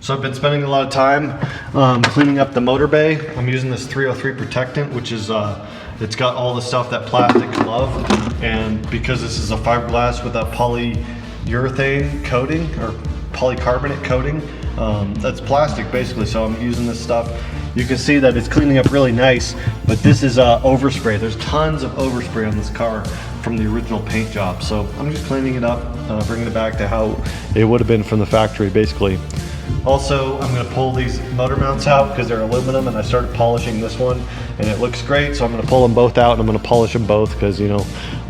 So I've been spending a lot of time cleaning up the motor bay. I'm using this 303 protectant, which is it's got all the stuff that plastics love, and because this is a fiberglass with a polyurethane coating or polycarbonate coating, that's plastic basically. So I'm using this stuff. You can see that it's cleaning up really nice, but this is overspray. There's tons of overspray on this car from the original paint job. So I'm just cleaning it up, bringing it back to how it would have been from the factory basically. Also, I'm going to pull these motor mounts out because they're aluminum, and I started polishing this one and it looks great, so I'm going to pull them both out and I'm going to polish them both because, you know,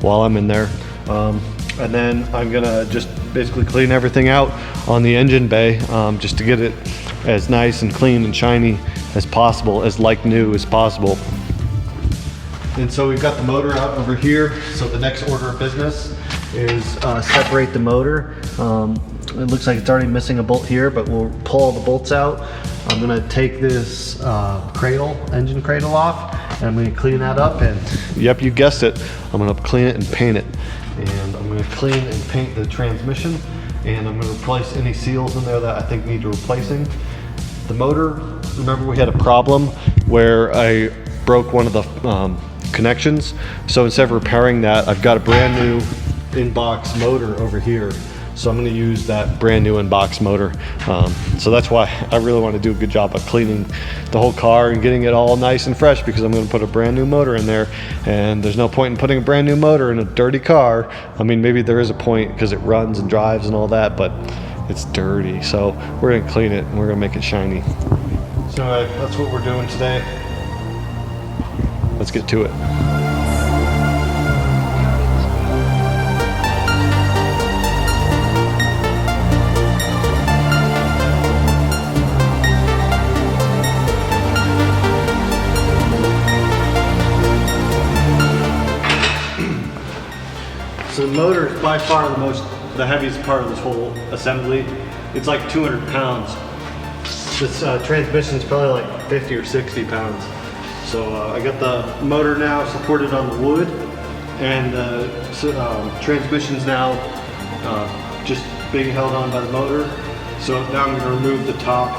while I'm in there. And then I'm going to just basically clean everything out on the engine bay, just to get it as nice and clean and shiny as possible, as like new as possible. And so we've got the motor out over here. So the next order of business is separate the motor. It looks like it's already missing a bolt here, but we'll pull all the bolts out. I'm gonna take this engine cradle off, and I'm gonna clean that up, and yep, you guessed it, I'm gonna clean it and paint it. And I'm gonna clean and paint the transmission, and I'm gonna replace any seals in there that I think need replacing. The motor, remember we had a problem where I broke one of the connections. So instead of repairing that, I've got a brand new in-box motor over here. So I'm going to use that brand new in-box motor. So that's why I really want to do a good job of cleaning the whole car and getting it all nice and fresh, because I'm going to put a brand new motor in there, and there's no point in putting a brand new motor in a dirty car. I mean, maybe there is a point because it runs and drives and all that, but it's dirty. So we're going to clean it and we're going to make it shiny. So that's what we're doing today. Let's get to it. So the motor is by far the heaviest part of this whole assembly. It's like 200 pounds. This transmission is probably like 50 or 60 pounds. So I got the motor now supported on the wood, and the transmission's now just being held on by the motor. So now I'm going to remove the top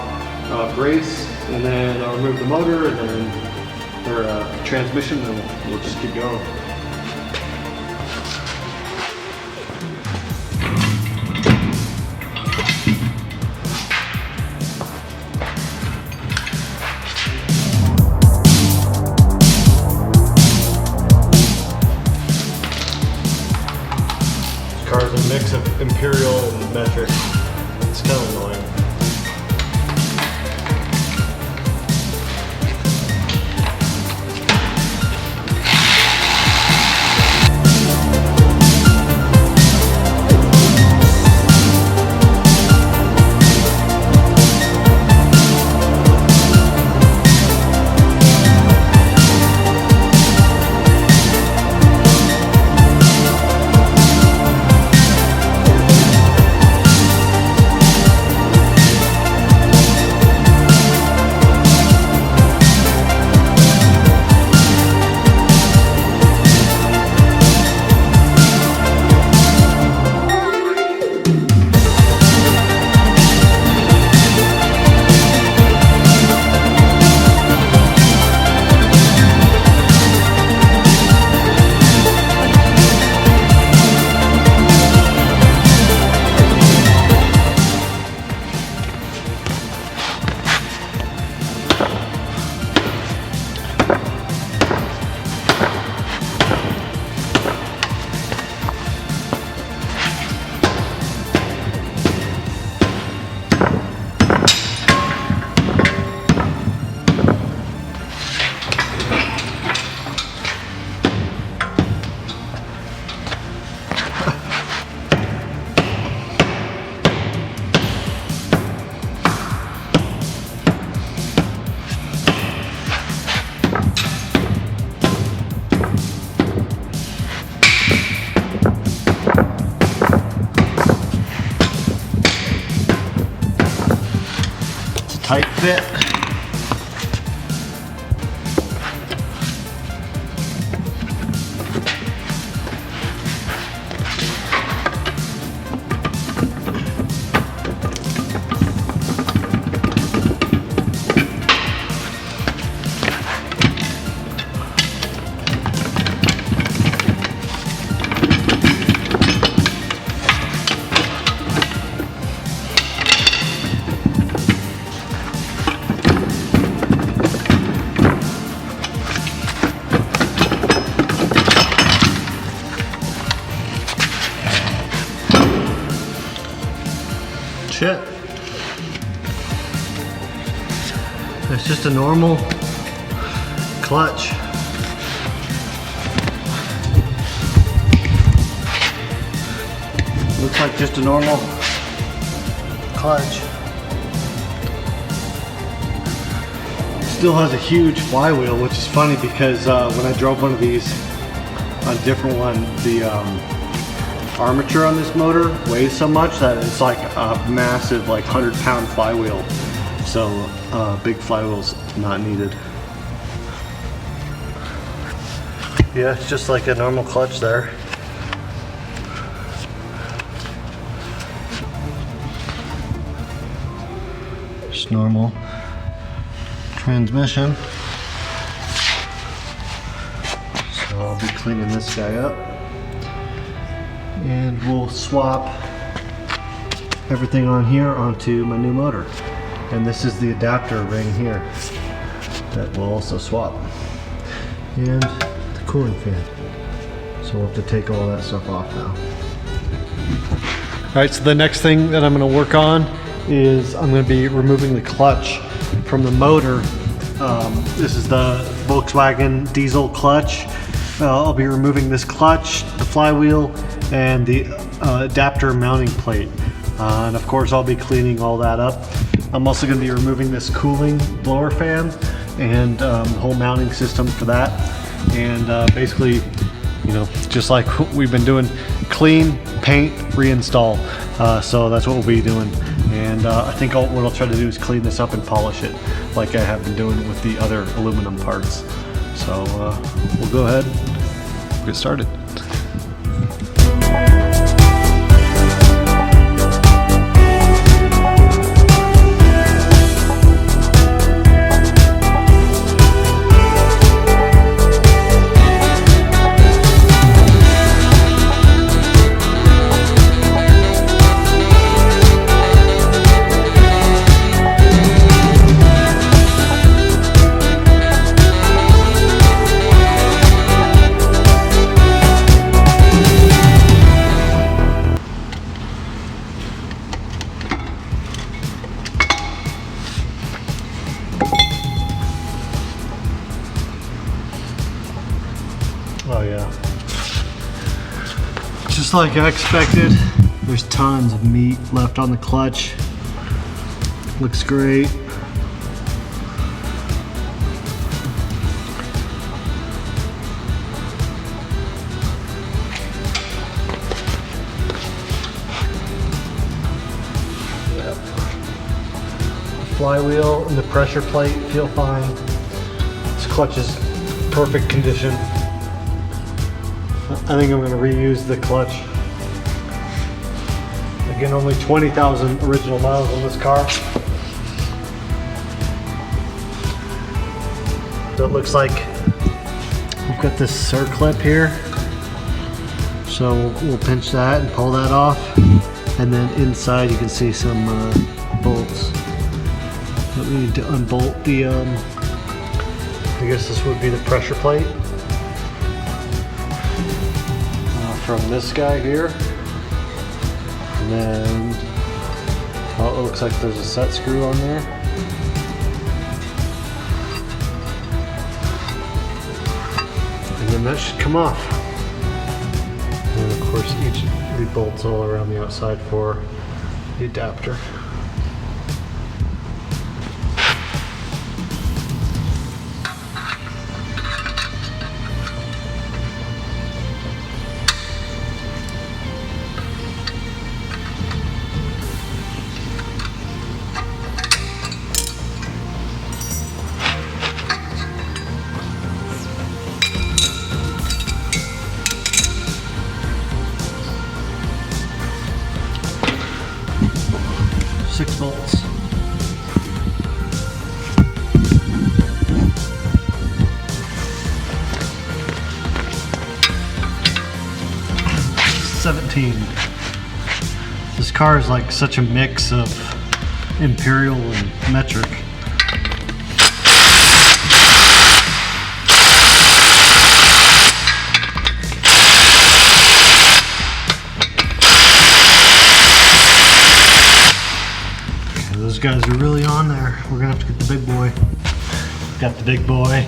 brace, and then I'll remove the motor and then transmission, and we'll just keep going. Car's a mix of Imperial and metric. It's kind of annoying. Tight fit. polish it. It's just a normal clutch. Looks like just a normal clutch. Still has a huge flywheel, which is funny because when I drove one of these on a different one, the armature on this motor weighs so much that it's like a massive, like 100-pound flywheel. So big flywheel's not needed. Yeah, it's just like a normal clutch there. Just normal transmission. So I'll be cleaning this guy up. And we'll swap everything on here onto my new motor. And this is the adapter ring here that we'll also swap. And the cooling fan. So we'll have to take all that stuff off now. Alright, so the next thing that I'm going to work on is I'm going to be removing the clutch from the motor. This is the Volkswagen diesel clutch. I'll be removing this clutch, the flywheel, and the adapter mounting plate. And of course I'll be cleaning all that up. I'm also going to be removing this cooling blower fan and the whole mounting system for that. And basically, you know, just like we've been doing, clean, paint, reinstall. So that's what we'll be doing. And I think what I'll try to do is clean this up and polish it like I have been doing with the other aluminum parts. So we'll go ahead and get started. Oh yeah. Just like I expected, there's tons of meat left on the clutch. Looks great. Yep. The flywheel and the pressure plate feel fine. This clutch is perfect condition. I think I'm going to reuse the clutch. Again, only 20,000 original miles on this car. So it looks like we've got this circlip here. So we'll pinch that and pull that off. And then inside you can see some bolts. But we need to unbolt the, I guess this would be the pressure plate. From this guy here, and then it looks like there's a set screw on there. And then that should come off. And of course each of the bolts all around the outside for the adapter. Six bolts. This car is like such a mix of Imperial and metric. Those guys are really on there. We're gonna have to get the big boy. Got the big boy.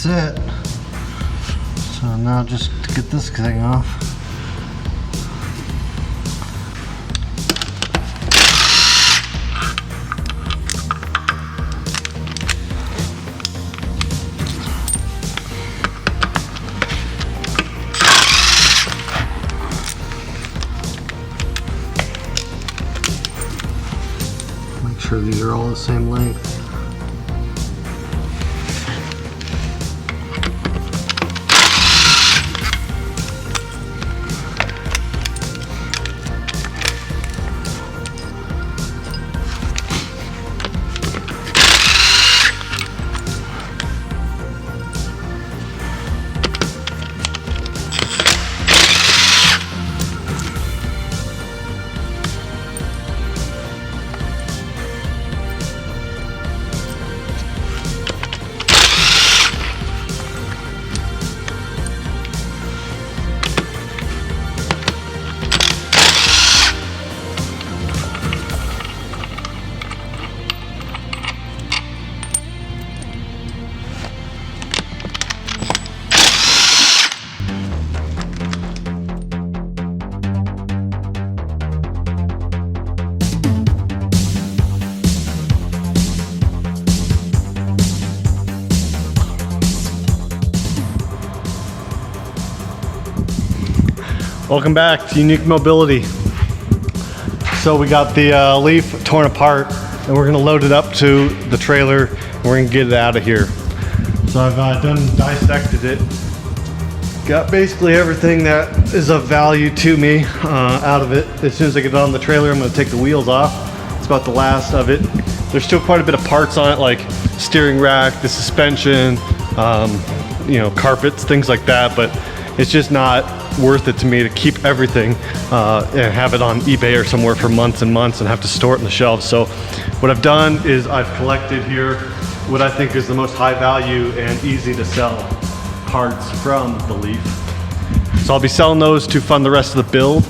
That's it. So now just to get this thing off. Make sure these are all the same length. Welcome back to Unique Mobility. So we got the leaf torn apart and we're gonna load it up to the trailer and we're gonna get it out of here. So I've dissected it. Got basically everything that is of value to me out of it. As soon as I get it on the trailer, I'm gonna take the wheels off. It's about the last of it. There's still quite a bit of parts on it, like steering rack, the suspension, you know, carpets, things like that, but it's just not worth it to me to keep everything and have it on eBay or somewhere for months and months and have to store it in the shelves. So what I've done is I've collected here what I think is the most high value and easy to sell parts from the Leaf. So I'll be selling those to fund the rest of the build.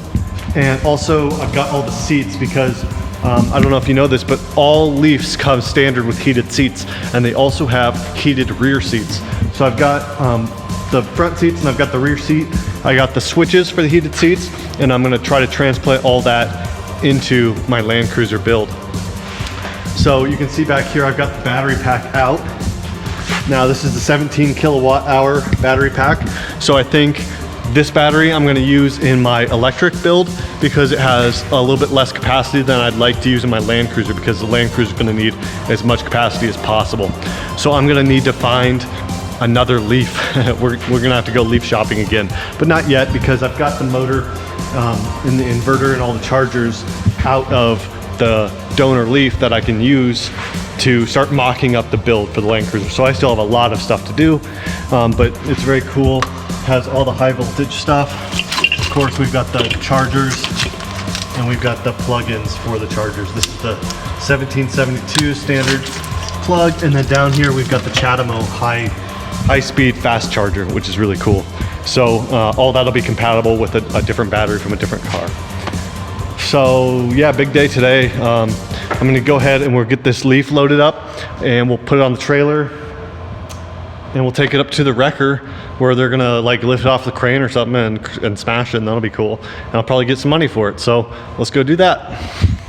And also I've got all the seats because I don't know if you know this, but all Leafs come standard with heated seats, and they also have heated rear seats. So I've got the front seats and I've got the rear seat. I got the switches for the heated seats, and I'm gonna try to transplant all that into my Land Cruiser build. So you can see back here, I've got the battery pack out. Now this is the 17 kilowatt hour battery pack. So I think this battery I'm gonna use in my Electrek build because it has a little bit less capacity than I'd like to use in my Land Cruiser, because the Land Cruiser is gonna need as much capacity as possible. So I'm gonna need to find another Leaf. we're gonna have to go Leaf shopping again, but not yet, because I've got the motor and the inverter and all the chargers out of the donor Leaf that I can use to start mocking up the build for the Land Cruiser. So I still have a lot of stuff to do, but it's very cool. Has all the high voltage stuff. Of course, we've got the chargers and we've got the plugins for the chargers. This is the 1772 standard plug, and then down here we've got the Chatamo high speed fast charger, which is really cool. So all that'll be compatible with a different battery from a different car. So yeah, big day today. I'm gonna go ahead and we'll get this Leaf loaded up and we'll put it on the trailer and we'll take it up to the wrecker where they're gonna like lift it off the crane or something and smash it, and that'll be cool. And I'll probably get some money for it. So let's go do that.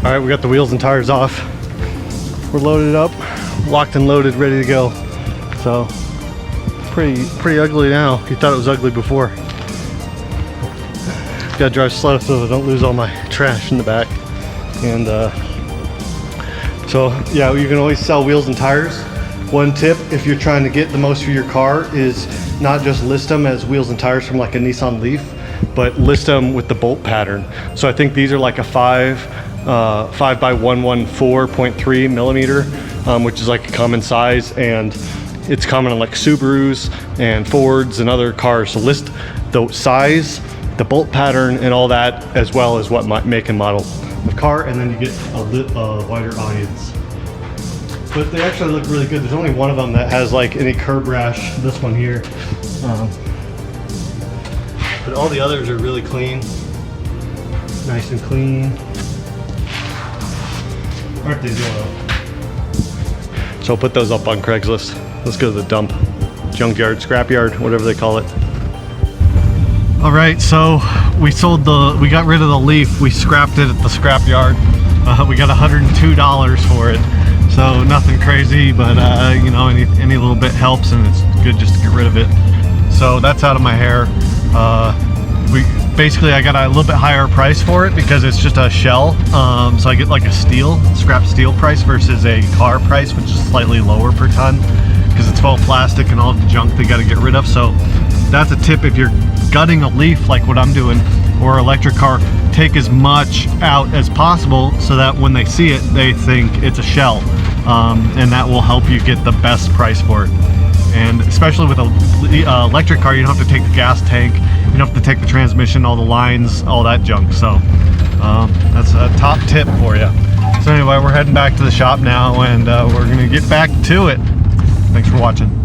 All right, we got the wheels and tires off. We're loaded up, locked and loaded, ready to go. So, pretty ugly now. You thought it was ugly before. Gotta drive slow so I don't lose all my trash in the back. And so yeah, you can always sell wheels and tires. One tip, if you're trying to get the most for your car, is not just list them as wheels and tires from like a Nissan Leaf, but list them with the bolt pattern. So I think these are like a 5 by 114.3 millimeter, which is like a common size, and it's common on like Subarus and Fords and other cars. So list the size, the bolt pattern, and all that, as well as what make and model of car, and then you get a wider audience. But they actually look really good. There's only one of them that has like any curb rash, this one here. But all the others are really clean. Nice and clean. Aren't they loyal? So I'll put those up on Craigslist. Let's go to the dump, junkyard, scrapyard, whatever they call it. All right, so we got rid of the Leaf. We scrapped it at the scrapyard. We got $102 for it. So nothing crazy, but you know, any little bit helps, and it's good just to get rid of it. So that's out of my hair. I got a little bit higher price for it because it's just a shell. So I get like a scrap steel price versus a car price, which is slightly lower per ton because it's all plastic and all the junk they got to get rid of. So that's a tip if you're gutting a Leaf like what I'm doing, or electric car, take as much out as possible so that when they see it, they think it's a shell. And that will help you get the best price for it. And especially with an electric car, you don't have to take the gas tank, you don't have to take the transmission, all the lines, all that junk. So that's a top tip for you. So anyway, we're heading back to the shop now, and we're gonna get back to it. Thanks for watching.